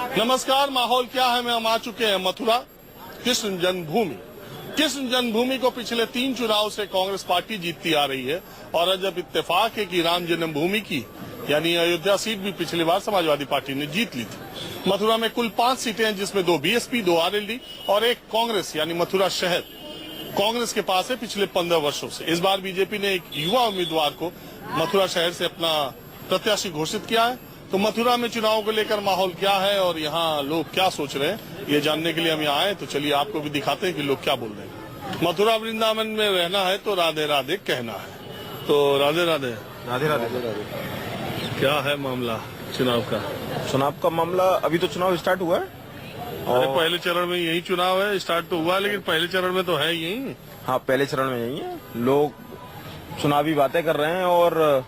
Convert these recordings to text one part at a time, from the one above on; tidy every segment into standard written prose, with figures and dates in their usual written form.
नमस्कार, माहौल क्या है में हम आ चुके हैं मथुरा कृष्ण जन्मभूमि। कृष्ण जन्मभूमि को पिछले 3 चुनाव से कांग्रेस पार्टी जीतती आ रही है और जब इत्तेफाक है कि राम जन्मभूमि की यानी अयोध्या सीट भी पिछली बार समाजवादी पार्टी ने जीत ली थी। मथुरा में कुल 5 सीटें हैं जिसमें 2 बीएसपी, 2 आरएलडी और 1 कांग्रेस यानी मथुरा शहर कांग्रेस के पास है पिछले 15 वर्षों से। इस बार बीजेपी ने एक युवा उम्मीदवार को मथुरा शहर से अपना प्रत्याशी घोषित किया है। तो मथुरा में चुनाव को लेकर माहौल क्या है और यहाँ लोग क्या सोच रहे हैं, ये जानने के लिए हम यहाँ आए। तो चलिए आपको भी दिखाते हैं कि लोग क्या बोल रहे हैं। मथुरा वृंदावन में रहना है तो राधे राधे कहना है। तो राधे राधे राधे राधे राधे। क्या है मामला चुनाव का? चुनाव का मामला अभी तो चुनाव स्टार्ट हुआ है। अरे पहले चरण में यही चुनाव है, स्टार्ट तो हुआ लेकिन पहले चरण में तो है यही। हाँ, पहले चरण में यही है। लोग चुनावी बातें कर रहे हैं और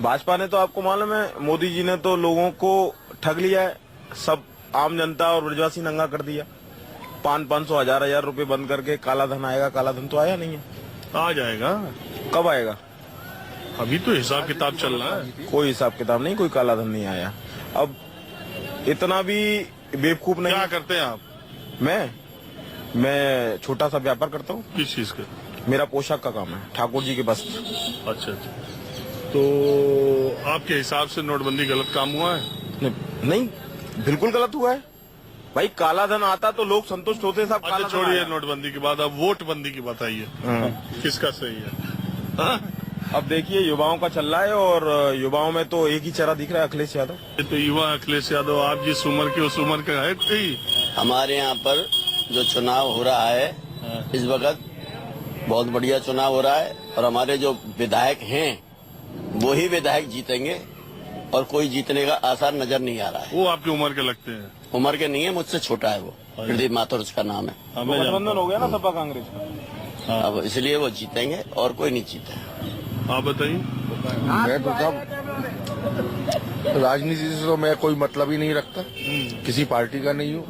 भाजपा ने तो आपको मालूम है, मोदी जी ने तो लोगों को ठग लिया है। सब आम जनता और ब्रजवासी नंगा कर दिया। 500 हजार रुपए बंद करके काला धन आएगा। काला धन तो आया नहीं है। आ जाएगा। कब आएगा? अभी तो हिसाब किताब चल रहा है। कोई हिसाब किताब नहीं, कोई काला धन नहीं आया। अब इतना भी बेवकूफ नहीं। क्या करते हैं आप? मैं छोटा सा व्यापार करता हूँ। किस चीज का? मेरा पोशाक का काम है, ठाकुर जी के वस्त्र। अच्छा। तो आपके हिसाब से नोटबंदी गलत काम हुआ है? नहीं, बिल्कुल गलत हुआ है भाई। काला धन आता तो लोग संतुष्ट होते साहब। अच्छा छोड़िए नोटबंदी की बात, अब वोट बंदी की बताइए। किसका सही है? अब देखिए, युवाओं का चल रहा है और युवाओं में तो एक ही चेहरा दिख रहा है, अखिलेश यादव। ये तो युवा अखिलेश यादव। आप जिस उम्र के उस उम्र का है कोई? हमारे यहाँ पर जो चुनाव हो रहा है इस वक्त बहुत बढ़िया चुनाव हो रहा है और हमारे जो विधायक हैं वही विधायक जीतेंगे और कोई जीतने का आसार नजर नहीं आ रहा है। वो आपकी उम्र के लगते हैं? उम्र के नहीं है, मुझसे छोटा है वो। प्रदीप माथुर उसका नाम है। गठबंधन हो गया ना सपा कांग्रेस का। अब इसलिए वो जीतेंगे और कोई नहीं जीतेगा। आप बताइए। मैं तो सब राजनीति से तो मैं कोई मतलब ही नहीं रखता, किसी पार्टी का नहीं हूँ।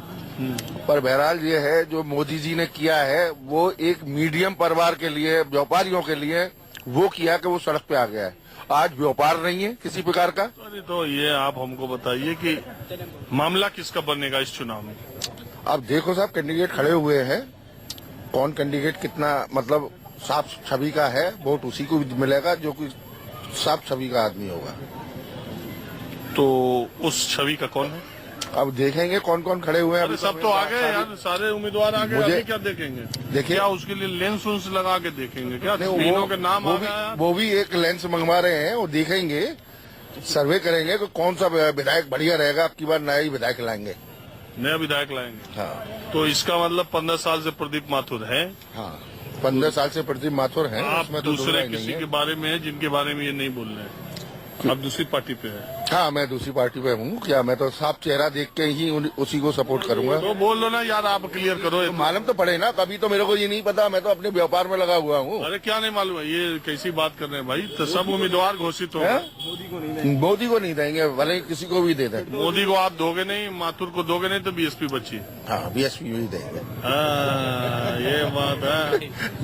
पर बहरहाल ये है जो मोदी जी ने किया है वो एक मीडियम परिवार के लिए, व्यापारियों के लिए वो किया कि वो सड़क पे आ गया है। आज व्यापार नहीं है किसी प्रकार का। अरे तो ये आप हमको बताइए कि मामला किसका बनेगा इस चुनाव में? अब देखो साहब, कैंडिडेट खड़े हुए हैं, कौन कैंडिडेट कितना मतलब साफ छवि का है, वोट उसी को मिलेगा जो कि साफ छवि का आदमी होगा। तो उस छवि का कौन है? अब देखेंगे कौन कौन खड़े हुए हैं। अरे सब तो आ गए यार, सारे उम्मीदवार आ गए। अभी क्या देखेंगे? देखिए, क्या उसके लिए लेंस उन्स लगा के देखेंगे क्या? तीनों के नाम आ गए। वो भी एक लेंस मंगवा रहे हैं, वो देखेंगे, सर्वे करेंगे कि कौन सा विधायक बढ़िया रहेगा। अब की बार नया ही विधायक लाएंगे। नया विधायक लाएंगे? हाँ। तो इसका मतलब 15 साल से प्रदीप माथुर है। हाँ, 15 साल से प्रदीप माथुर हैं। आप दूसरे किसी के बारे में है जिनके बारे में ये नहीं बोल रहे हैं? आप दूसरी पार्टी पे है? हाँ, मैं दूसरी पार्टी पे हूँ। क्या मैं तो साफ चेहरा देख के ही उसी को सपोर्ट करूंगा। तो बोल लो ना यार, आप क्लियर करो। तो मालूम तो पड़े ना, कभी तो मेरे को ये नहीं पता, मैं तो अपने व्यापार में लगा हुआ हूँ। अरे क्या नहीं मालूम है? ये कैसी बात कर रहे हैं भाई? तो सब उम्मीदवार घोषित हो गए। मोदी को नहीं देंगे, भले ही किसी को भी दे दें। मोदी को आप दोगे नहीं, माथुर को दोगे नहीं तो बीएसपी बची। हाँ, बीएसपी भी देंगे। ये बात है।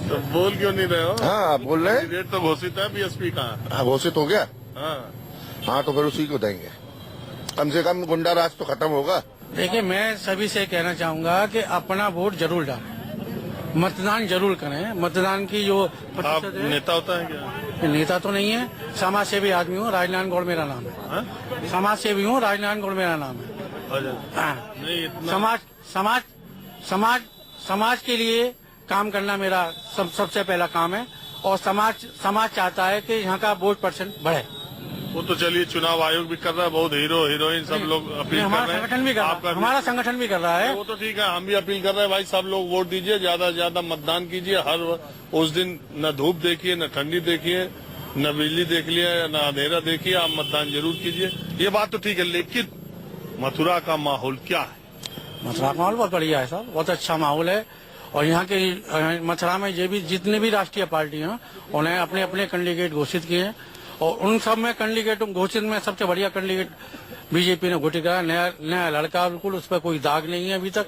तो बोल क्यों नहीं रहे हो? हाँ, आप बोल रहे हैं। रेट तो घोषित है बीएसपी का। हाँ, घोषित हो गया। हाँ, तो फिर उसी को देंगे। कम से कम गुंडा राज तो खत्म होगा। देखिए, मैं सभी से कहना चाहूंगा कि अपना वोट जरूर डालें, मतदान जरूर करें। मतदान की जो आप नेता होता है क्या? नेता तो नहीं है, समाज सेवी आदमी हूँ। राजनारायण गौड़ मेरा नाम है। समाज सेवी हूँ, राजनारायण गौड़ मेरा नाम है। समाज के लिए काम करना मेरा सबसे पहला काम है और समाज चाहता है कि यहाँ का वोट परसेंट बढ़े। वो तो चलिए, चुनाव आयोग भी कर रहा है, बहुत हीरो हीरोइन सब लोग अपील कर रहे हैं। हमारा संगठन भी कर रहा है। वो तो ठीक है, हम भी अपील कर रहे हैं भाई, सब लोग वोट दीजिए, ज्यादा से ज्यादा मतदान कीजिए। हर उस दिन न धूप देखिए, न ठंडी देखिए, न बिजली देख लिया, न अंधेरा देखिए, आप मतदान जरूर कीजिए। ये बात तो ठीक है, लेकिन मथुरा का माहौल क्या है? मथुरा का माहौल बहुत बढ़िया है साहब, बहुत अच्छा माहौल है। और यहाँ के मथुरा में जितने भी राष्ट्रीय पार्टी हैं उन्हें अपने अपने कैंडिडेट घोषित किए हैं और उन सब में कैंडिडेट घोषित में सबसे बढ़िया कैंडिडेट बीजेपी ने घोषित करा। नया लड़का, बिल्कुल उस पर कोई दाग नहीं है अभी तक।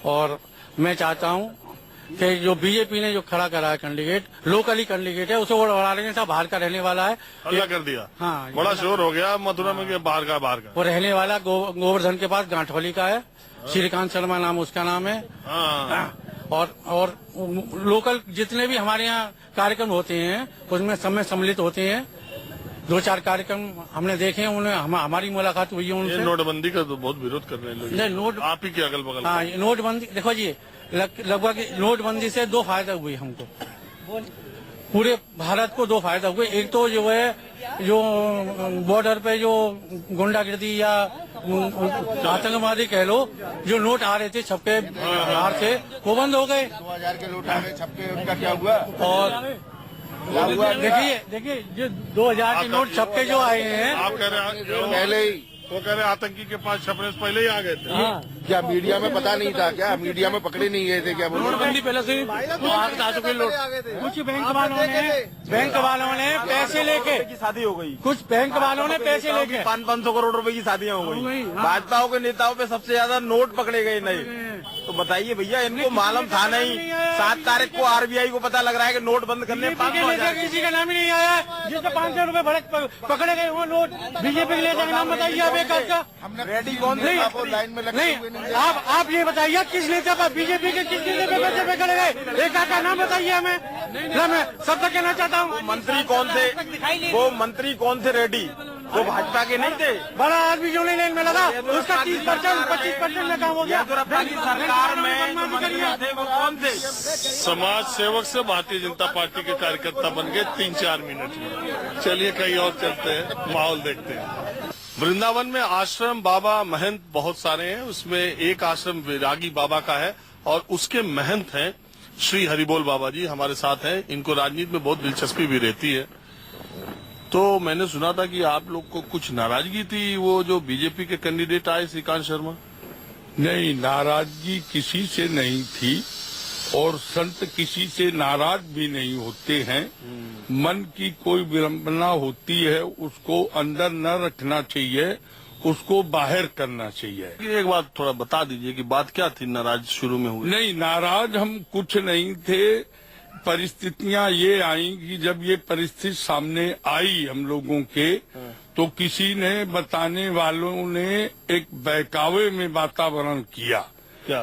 और मैं चाहता हूँ कि जो बीजेपी ने जो खड़ा करा है कैंडिडेट, लोकली कैंडिडेट है, उसे वो बढ़ा रहे हैं, सब बाहर का रहने वाला है। हल्ला कर दिया। हाँ, बड़ा शोर हो गया मथुरा में कि बाहर का। वो रहने वाला गोवर्धन के पास गांठवली का है, श्रीकांत शर्मा नाम उसका नाम है। हाँ। और लोकल जितने भी हमारे यहाँ कार्यक्रम होते हैं उसमें सब में सम्मिलित होते हैं। 2-4 कार्यक्रम हमने देखे हैं, उन्हें हमारी मुलाकात हुई है ये उनसे। नोटबंदी का तो बहुत विरोध कर रहे हैं लोग। नहीं, नोट आप ही के अगल बगल। हाँ, ये नोटबंदी देखो जी, लगभग नोटबंदी से 2 फायदा हुए हमको, पूरे भारत को 2 फायदा हुए। एक तो जो है जो बॉर्डर पे जो गुंडागर्दी या आतंकवादी कह लो, जो नोट आ रहे थे छपके बाहर से, वो बंद हो गए। 2000 के नोट आ रहे छपके, उनका क्या हुआ? और देखिए जो 2000 के नोट छपके जो आए हैं, आप कह रहे हैं पहले ही वो कह रहे आतंकी के पास छपने से पहले ही आ गए थे। क्या मीडिया में पता नहीं था? क्या मीडिया में पकड़े नहीं गए थे? क्या बोलो? नोटबंदी पहले से आ चुके लोग। कुछ बैंक वालों ने पैसे लेके, की शादी हो गई, कुछ बैंक वालों ने पैसे लेके 500 करोड़ रुपए की शादियां हो गई। भाजपा के नेताओं पे सबसे ज्यादा नोट पकड़े गए नहीं। तो बताइए भैया, इनको मालूम था नहीं? 7 तारीख को आरबीआई को पता लग रहा है कि नोट बंद करने 500,000 किसी का नाम ही नहीं आया। जिससे 500 रुपए पकड़े गए वो नोट, बीजेपी के नेता का नाम बताइए आप एक का। रेडी कौन थे? आपको लाइन में लगे हुए नहीं, आप ये बताइए किस नेता पर, बीजेपी के किस नेता पे पैसे पकड़े गए, एक का नाम बताइए हमें। मैं सब तक कहना चाहता हूँ, मंत्री कौन थे? वो मंत्री कौन थे रेडी? वो भाजपा के नहीं थे। बड़ा आदमी जो लेन में लगा, उसका 30% 25% में काम हो गया। सरकार में जो मंत्री थे वो कौन थे? समाज सेवक से भारतीय जनता पार्टी के कार्यकर्ता बन गए 3-4 मिनट में। चलिए कहीं और चलते हैं, माहौल देखते हैं। वृंदावन में आश्रम, बाबा, महंत बहुत सारे हैं। उसमें एक आश्रम वैरागी बाबा का है और उसके महंत हैं श्री हरिबोल बाबा जी, हमारे साथ हैं। इनको राजनीति में बहुत दिलचस्पी भी रहती है। तो मैंने सुना था कि आप लोग को कुछ नाराजगी थी, वो जो बीजेपी के कैंडिडेट आए श्रीकांत शर्मा। नहीं, नाराजगी किसी से नहीं थी और संत किसी से नाराज भी नहीं होते हैं। मन की कोई विडंबना होती है, उसको अंदर न रखना चाहिए, उसको बाहर करना चाहिए। एक बात थोड़ा बता दीजिए कि बात क्या थी, नाराज शुरू में हुई? नहीं, नाराज हम कुछ नहीं थे। परिस्थितियां ये आई कि जब ये परिस्थिति सामने आई हम लोगों के, तो किसी ने, बताने वालों ने एक बहकावे में वातावरण किया। क्या?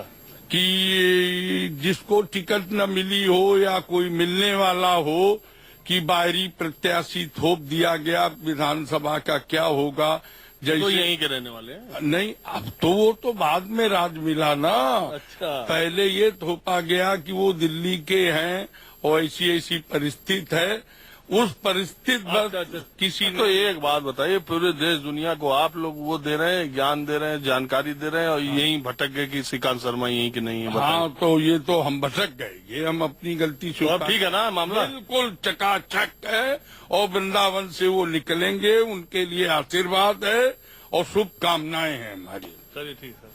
कि जिसको टिकट न मिली हो या कोई मिलने वाला हो, कि बाहरी प्रत्याशी थोप दिया गया, विधानसभा का क्या होगा। जैसे तो यहीं के रहने वाले हैं? नहीं, अब तो वो तो बाद में राज मिला ना। अच्छा। पहले ये थोपा गया कि वो दिल्ली के हैं और ऐसी परिस्थिति है। उस परिस्थिति पर किसी ने तो एक बात बताइए, पूरे देश दुनिया को आप लोग वो दे रहे हैं, ज्ञान दे रहे हैं, जानकारी दे रहे हैं, और यहीं भटक गए कि श्रीकांत शर्मा यहीं की नहीं है। हाँ, तो ये तो हम भटक गए, ये हम अपनी गलती से। अब ठीक है ना मामला? बिल्कुल चकाचक है और वृंदावन से वो निकलेंगे। उनके लिए आशीर्वाद है और शुभकामनाएं हैं हमारी। चलिए ठीक है,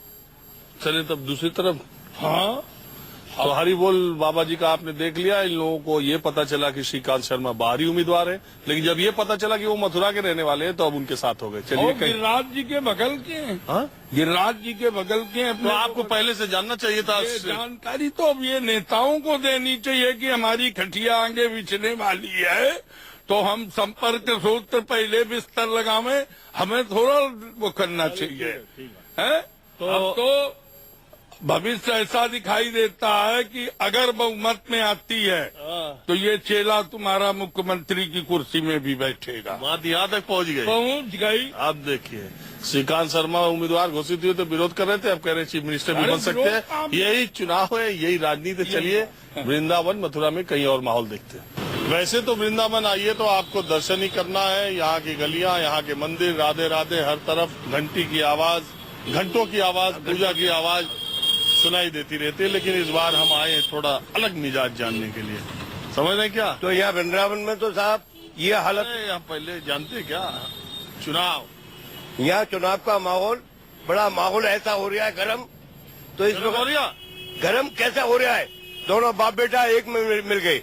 चलिए तब दूसरी तरफ। हाँ, तो हरिबोल बाबा जी का आपने देख लिया। इन लोगों को ये पता चला कि श्रीकांत शर्मा बाहरी उम्मीदवार है, लेकिन जब ये पता चला कि वो मथुरा के रहने वाले हैं तो अब उनके साथ हो गए। चलिए और कहीं। गिरिराज जी के बगल के हैं। हाँ? गिरिराज जी के बगल के हैं। तो आपको पहले से जानना चाहिए था। ये जानकारी तो अब ये नेताओं को देनी चाहिए कि हमारी खटिया आगे बिछने वाली है, तो हम संपर्क सूत्र पहले बिस्तर लगावे, हमें थोड़ा वो करना चाहिए है। अब तो भविष्य ऐसा दिखाई देता है कि अगर बहुमत में आती है तो ये चेला तुम्हारा मुख्यमंत्री की कुर्सी में भी बैठेगा। बात यहाँ तक पहुँच गई। आप देखिए, श्रीकांत शर्मा उम्मीदवार घोषित हुए तो विरोध कर रहे थे, अब कह रहे चीफ मिनिस्टर भी बन सकते हैं। यही चुनाव है, यही राजनीति। चलिए वृंदावन मथुरा में कहीं और माहौल देखते हैं। वैसे तो वृंदावन आइए तो आपको दर्शन ही करना है। यहाँ की गलियां, यहाँ के मंदिर, राधे राधे, हर तरफ घंटी की आवाज, घंटों की आवाज, पूजा की आवाज सुनाई देती रहती है। लेकिन इस बार हम आए थोड़ा अलग मिजाज जानने के लिए। समझ रहे क्या? तो यहाँ वृंदावन में तो साहब ये हालत, हम पहले जानते क्या, चुनाव, यहाँ चुनाव का माहौल, बड़ा माहौल ऐसा हो रहा है गरम। तो इस वक्त गरम कैसा हो रहा है? दोनों बाप बेटा एक में मिल गए,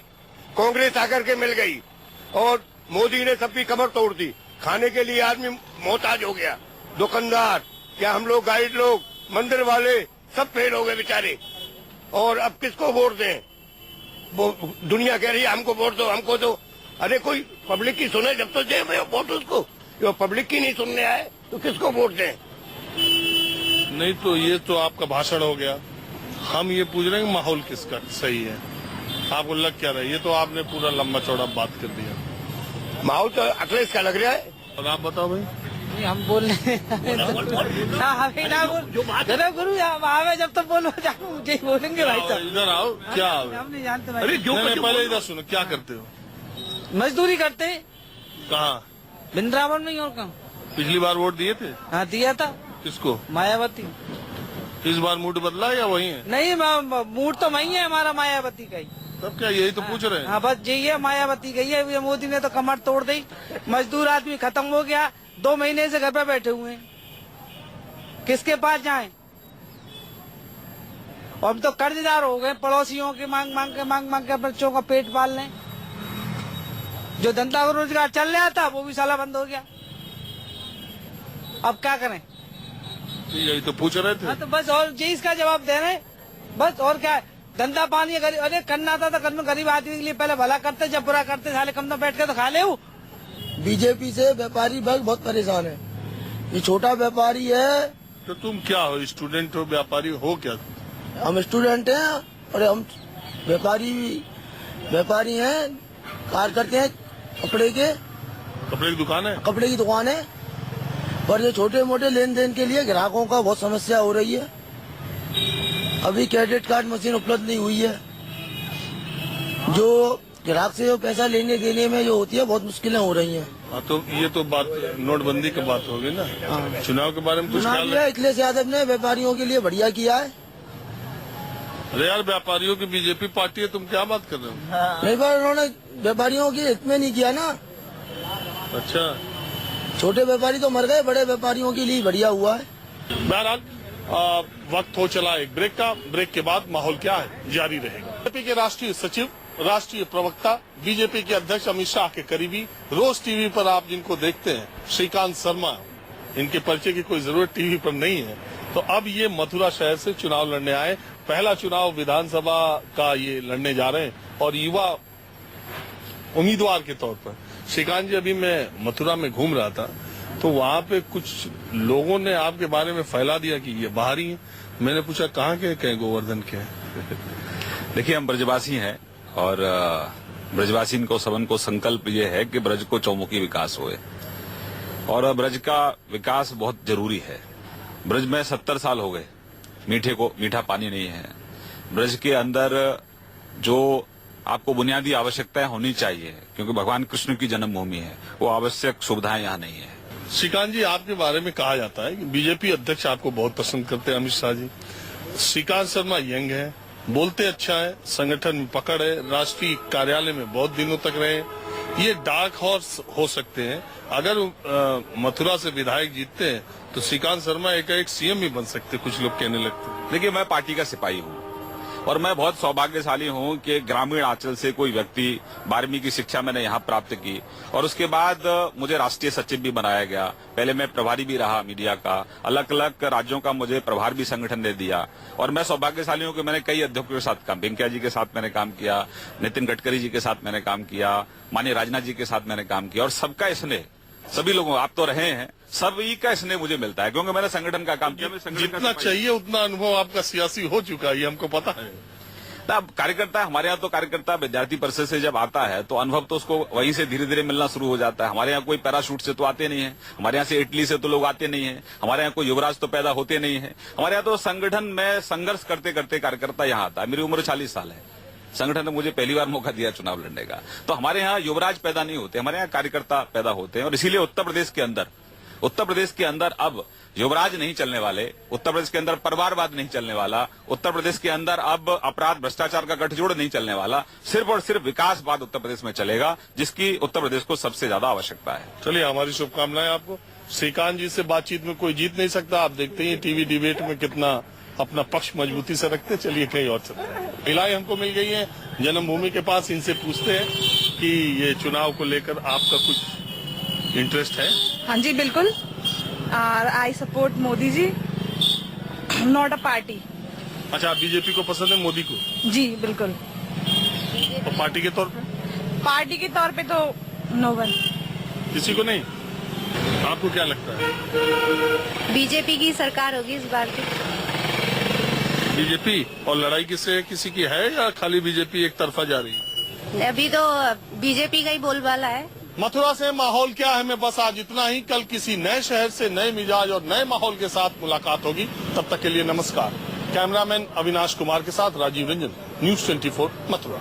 कांग्रेस आकर के मिल गई और मोदी ने सबकी कमर तोड़ दी। खाने के लिए आदमी मोहताज हो गया, दुकानदार, क्या हम लोग, गाइड लोग, मंदिर वाले सब फेल हो गए बेचारे। और अब किसको वोट दें? दुनिया कह रही है हमको वोट दो, हमको दो। अरे कोई पब्लिक की सुने जब तो दे भाई वोट उसको। जो पब्लिक की नहीं सुनने आए तो किसको वोट दें? नहीं तो ये तो आपका भाषण हो गया। हम ये पूछ रहे हैं कि माहौल किसका सही है, आपको लग क्या रहा है? ये तो आपने पूरा लंबा चौड़ा बात कर दिया। माहौल तो अखिलेश का लग रहा है। और आप बताओ भाई। हम बोल रहे गुरु जब तक बोलो मुझे बोलेंगे भाई साहब। इधर आओ, क्या हम नहीं जानते भाई। अरे जो पहले इधर सुनो, क्या करते हो? मजदूरी करते हैं कहाँ? वृंदावन में ही और कहाँ। पिछली बार वोट दिए थे? हाँ दिया था। किसको? मायावती। इस बार मूड बदला या वही है? नहीं मूड तो वही है हमारा, मायावती का ही। तब क्या यही तो पूछ रहे हैं? हाँ बस यही है, मायावती गई है। ये मोदी ने तो कमर तोड़ दी, मजदूर आदमी खत्म हो गया। 2 महीने से घर पे बैठे हुए हैं, किसके पास जाएं? और हम तो कर्जदार हो गए, पड़ोसियों के मांग मांग के बच्चों का पेट पाल लें। जो धंधा और रोजगार चल रहा था वो भी साला बंद हो गया। अब क्या करें? यही तो पूछ रहे थे। हाँ तो बस और यही इसका जवाब दे रहे हैं, बस और क्या है? धंधा पानी अरे करना था तो कर, गरीब आदमी के लिए पहले भला करते, जब बुरा करते साले कम तो बैठ के तो खा ले। बीजेपी से व्यापारी वर्ग बहुत परेशान है। ये छोटा व्यापारी है। तो तुम क्या हो, स्टूडेंट हो, व्यापारी हो क्या? हम स्टूडेंट हैं और हम व्यापारी हैं, कार्य करते हैं कपड़े कपड़े की दुकान है? कपड़े की दुकान है। पर ये छोटे मोटे लेन देन के लिए ग्राहकों का बहुत समस्या हो रही है। अभी क्रेडिट कार्ड मशीन उपलब्ध नहीं हुई है, जो ग्राहक से पैसा लेने देने में जो होती है बहुत मुश्किलें हो रही हैं। हाँ तो ये तो बात नोटबंदी की बात होगी ना। चुनाव के बारे में कुछ ख्याल है? अखिलेश यादव ने व्यापारियों के लिए बढ़िया किया है। अरे यार, व्यापारियों की बीजेपी पार्टी है, तुम क्या बात कर रहे हो? नहीं पर उन्होंने व्यापारियों के हित में नहीं किया ना। अच्छा, छोटे व्यापारी तो मर गए, बड़े व्यापारियों के लिए बढ़िया हुआ है। बहरहाल वक्त हो चला एक ब्रेक का। ब्रेक के बाद माहौल क्या है जारी रहेगा। बीजेपी के राष्ट्रीय सचिव, राष्ट्रीय प्रवक्ता, बीजेपी के अध्यक्ष अमित शाह के करीबी, रोज टीवी पर आप जिनको देखते हैं, श्रीकांत शर्मा, इनके परिचय की कोई जरूरत टीवी पर नहीं है। तो अब ये मथुरा शहर से चुनाव लड़ने आए, पहला चुनाव विधानसभा का ये लड़ने जा रहे हैं और युवा उम्मीदवार के तौर पर। श्रीकांत जी, अभी मैं मथुरा में घूम रहा था तो वहाँ पे कुछ लोगों ने आपके बारे में फैला दिया कि ये बाहरी हैं। मैंने पूछा कहाँ के? कहीं गोवर्धन के हैं। देखिए, हम ब्रजवासी हैं और ब्रजवासी को सबन को संकल्प ये है कि ब्रज को चौमुखी विकास होए और ब्रज का विकास बहुत जरूरी है। ब्रज में 70 साल हो गए, मीठा पानी नहीं है। ब्रज के अंदर जो आपको बुनियादी आवश्यकताएं होनी चाहिए, क्योंकि भगवान कृष्ण की जन्मभूमि है, वो आवश्यक सुविधाएं यहाँ नहीं है। श्रीकांत जी, आपके बारे में कहा जाता है कि बीजेपी अध्यक्ष आपको बहुत पसंद करते हैं, अमित शाह जी। श्रीकांत शर्मा यंग है, बोलते अच्छा है, संगठन में पकड़ है, राष्ट्रीय कार्यालय में बहुत दिनों तक रहे। ये डार्क हॉर्स हो सकते हैं। अगर मथुरा से विधायक जीतते हैं तो श्रीकांत शर्मा एक सीएम भी बन सकते, कुछ लोग कहने लगते हैं। देखिए, मैं पार्टी का सिपाही हूँ और मैं बहुत सौभाग्यशाली हूँ कि ग्रामीण अंचल से कोई व्यक्ति 12वीं की शिक्षा मैंने यहाँ प्राप्त की और उसके बाद मुझे राष्ट्रीय सचिव भी बनाया गया। पहले मैं प्रभारी भी रहा मीडिया का, अलग अलग राज्यों का मुझे प्रभार भी संगठन ने दिया। और मैं सौभाग्यशाली हूँ कि मैंने कई अध्यक्षों के साथ काम, वेंकैया जी के साथ मैंने काम किया, नितिन गडकरी जी के साथ मैंने काम किया, माननीय राजनाथ जी के साथ मैंने काम किया और सबका स्नेह, सभी लोगों, आप तो रहे हैं, सभी का स्नेह मुझे मिलता है क्योंकि मैंने संगठन का काम किया। जितना चाहिए उतना अनुभव आपका सियासी हो चुका है, ये हमको पता है। अब कार्यकर्ता, हमारे यहाँ तो कार्यकर्ता विद्यार्थी परिषद से जब आता है तो अनुभव तो उसको वहीं से धीरे धीरे मिलना शुरू हो जाता है। हमारे यहाँ कोई पैराशूट से तो आते नहीं है, हमारे यहाँ से इटली से तो लोग आते नहीं है, हमारे यहाँ कोई युवराज तो पैदा होते नहीं है। हमारे यहाँ तो संगठन में संघर्ष करते करते कार्यकर्ता यहाँ आता है। मेरी उम्र 40 साल है, संगठन ने मुझे पहली बार मौका दिया चुनाव लड़ने का। तो हमारे यहाँ युवराज पैदा नहीं होते, हमारे यहाँ कार्यकर्ता पैदा होते हैं। और इसीलिए उत्तर प्रदेश के अंदर अब युवराज नहीं चलने वाले, उत्तर प्रदेश के अंदर परिवारवाद नहीं चलने वाला, उत्तर प्रदेश के अंदर अब अपराध भ्रष्टाचार का गठजोड़ नहीं चलने वाला। सिर्फ और सिर्फ विकासवाद उत्तर प्रदेश में चलेगा, जिसकी उत्तर प्रदेश को सबसे ज्यादा आवश्यकता है। चलिए, हमारी शुभकामनाएं आपको। श्रीकांत जी से बातचीत में कोई जीत नहीं सकता, आप देखते हैं टीवी डिबेट में कितना अपना पक्ष मजबूती से रखते। चलिए कहीं और चलते हैं। महिलाएं हमको मिल गई हैं जन्मभूमि के पास, इनसे पूछते हैं कि ये चुनाव को लेकर आपका कुछ इंटरेस्ट है? हाँ जी बिल्कुल, I support Modi ji, not a party. अच्छा, आप बीजेपी को पसंद है, मोदी को? जी बिल्कुल। पार्टी के तौर पे पार्टी के तौर पे तो नो वन। किसी को नहीं? आपको क्या लगता है? बीजेपी की सरकार होगी इस बार की। बीजेपी? और लड़ाई किसी की है या खाली बीजेपी एक तरफा जा रही है? अभी तो बीजेपी का ही बोलबाला है। मथुरा से माहौल क्या है में बस आज इतना ही। कल किसी नए शहर से नए मिजाज और नए माहौल के साथ मुलाकात होगी। तब तक के लिए नमस्कार। कैमरामैन अविनाश कुमार के साथ राजीव रंजन, न्यूज 24 मथुरा।